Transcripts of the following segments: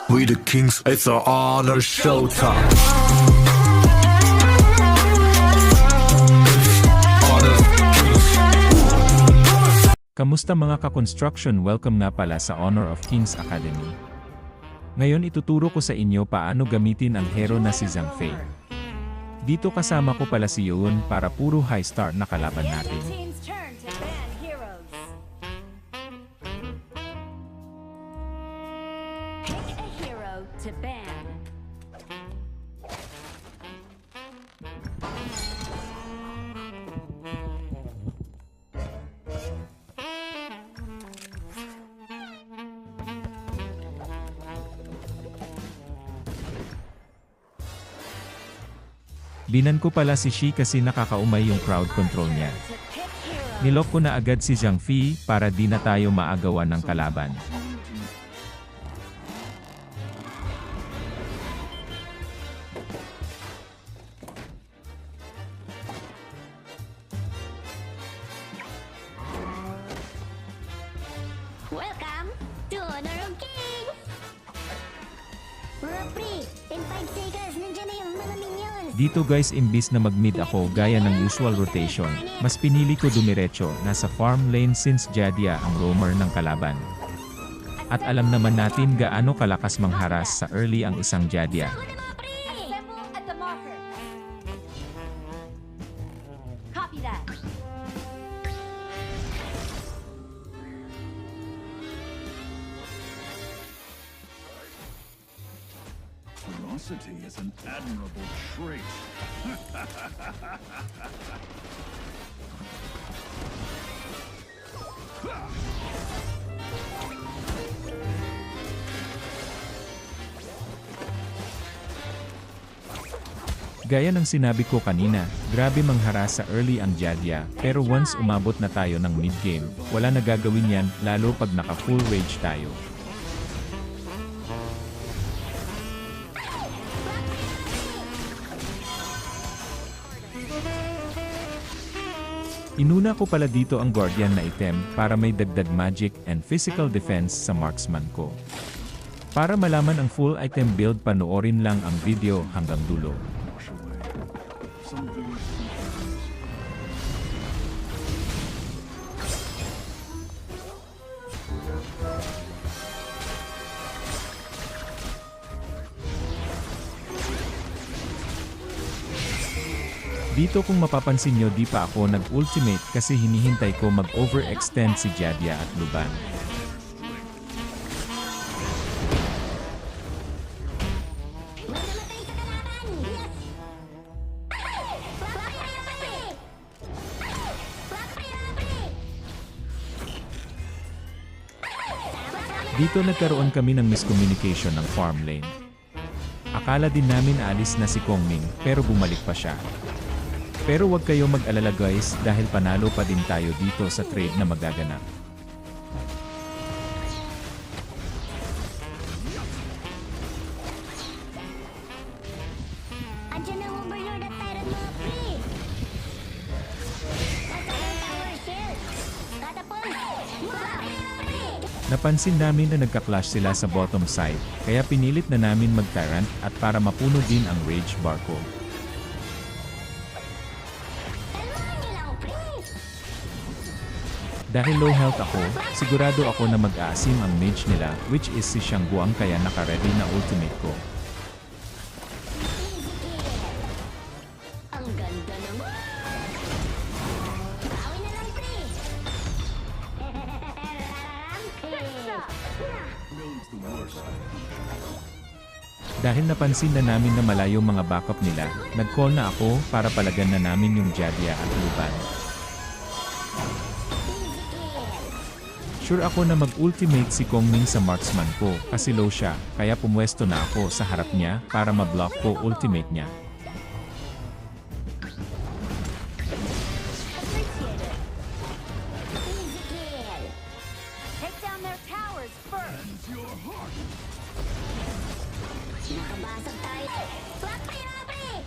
We the kings, it's our honor showtime. Honor Kings. Kamusta mga ka-construction? Welcome nga pala sa Honor of Kings Academy. Ngayon ituturo ko sa inyo paano gamitin ang hero na si Zhang Fei. Dito kasama ko pala si Yoon para puro high star na kalaban natin. Team's turn to ban heroes. Pick a hero to ban. Binan ko pala si Shi kasi nakakaumay yung crowd control niya. To pick hero. Nilok ko na agad si Zhang Fei para di na tayo maagawan ng kalaban. Welcome to Honor of Kings! Rapri, in 5 seconds, nandiyan na yung mga minions! Dito guys, imbis na mag-mid ako gaya ng usual rotation, mas pinili ko dumiretso nasa farm lane since Jadia ang roamer ng kalaban. At alam naman natin gaano kalakas mangharas sa early ang isang Jadia. Assemble at the marker. Copy that. Ferocity is an admirable trait. Gaya ng sinabi ko kanina, grabe mangharas sa early ang Jadia, pero once umabot na tayo ng mid game, wala na gagawin yan, lalo pag naka full rage tayo. Inuna ko pala dito ang Guardian na item para may dagdag magic and physical defense sa marksman ko. Para malaman ang full item build, panoorin lang ang video hanggang dulo. Wash away. Something. Dito kung mapapansin nyo, di pa ako nag-ultimate kasi hinihintay ko mag-overextend si Jadia at Luban. Dito nagkaroon kami ng miscommunication ng farm lane. Akala din namin alis na si Kongming pero bumalik pa siya. Pero wag kayo mag-alala guys dahil panalo pa din tayo dito sa trade na magaganap. Andiyan na overlord at tyrant mga pre! Nasa ang tower shield! Catapult! Mga pre! Napansin namin na nagka-clash sila sa bottom side, kaya pinilit na namin mag-tyrant at para mapuno din ang rage bar ko. Kalmahan niyo lang, pre! Dahil low health ako, sigurado ako na mag-aasim ang mage nila, which is si Xiangguang, kaya naka-ready na ultimate ko. Easy kill! Ang ganda naman! Bawi na lang, pre! Knows the worst. Dahil napansin na namin na malayo mga backup nila, nag-call na ako para palagan na namin yung Jadia at Luban. Sure ako na mag-ultimate si Kongming sa marksman ko kasi low siya, kaya pumwesto na ako sa harap niya para ma-block ko ultimate niya. Appreciate it. Easy kill! Take down their towers first! Your heart. Nakabasag tayo! Flap kayo, pre!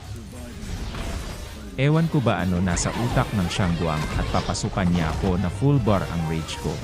Ewan ko ba ano nasa utak ng Xiangguang at papasukan niya ako na full bar ang rage ko.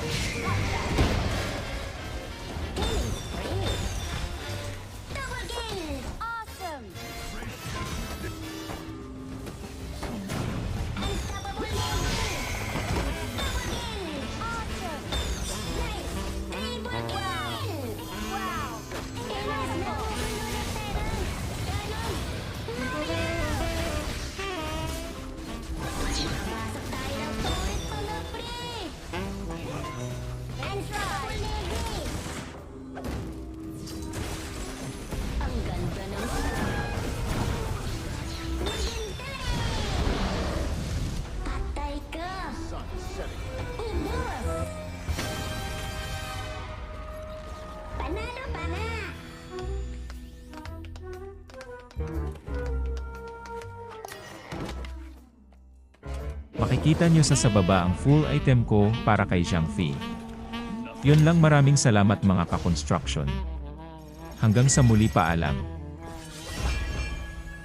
Makikita nyo sa baba ang full item ko para kay Jiangfi. Yun lang, maraming salamat mga ka-construction. Hanggang sa muli, paalam.